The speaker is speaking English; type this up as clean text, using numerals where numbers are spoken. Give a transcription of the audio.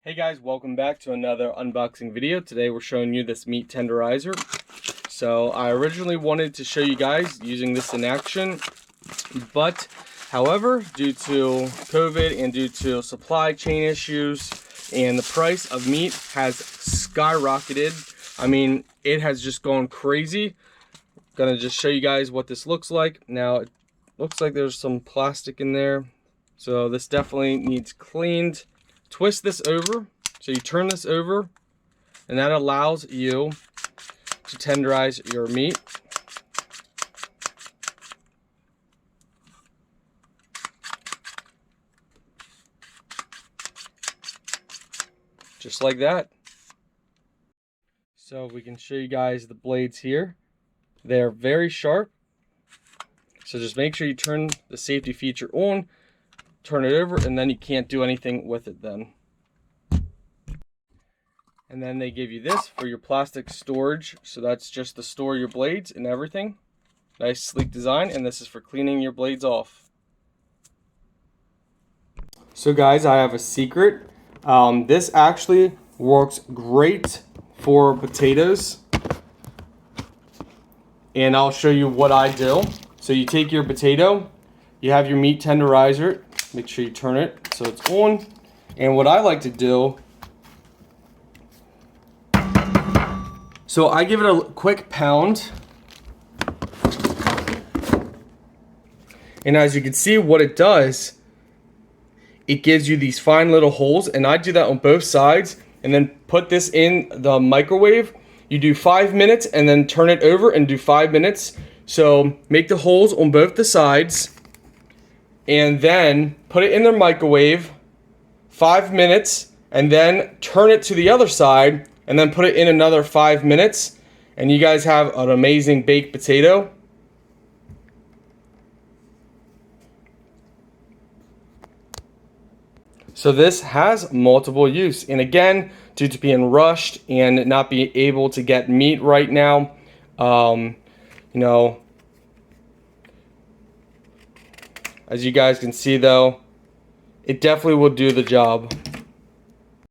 Hey guys, welcome back to another unboxing video. Today we're showing you this meat tenderizer. So I originally wanted to show you guys using this in action, but however, due to COVID and due to supply chain issues and the price of meat has skyrocketed. I mean, it has just gone crazy. Gonna just show you guys what this looks like. Now, it looks like there's some plastic in there. So this definitely needs cleaned. Twist this over, so you turn this over, and that allows you to tenderize your meat. Just like that. So we can show you guys the blades here. They're very sharp. So just make sure you turn the safety feature on, turn it over, and then you can't do anything with it then. And then they give you this for your plastic storage. So that's just to store your blades and everything. Nice sleek design, and this is for cleaning your blades off. So guys, I have a secret. This actually works great for potatoes. And I'll show you what I do. So you take your potato, you have your meat tenderizer, make sure you turn it so it's on. And what I like to do, so I give it a quick pound. And as you can see, what it does, it gives you these fine little holes, and I do that on both sides, and then put this in the microwave. You do 5 minutes and then turn it over and do 5 minutes. So make the holes on both the sides and then put it in the microwave 5 minutes, and then turn it to the other side and then put it in another 5 minutes, and you guys have an amazing baked potato. So this has multiple use, and again, due to being rushed and not being able to get meat right now, you know, as you guys can see though, it definitely will do the job.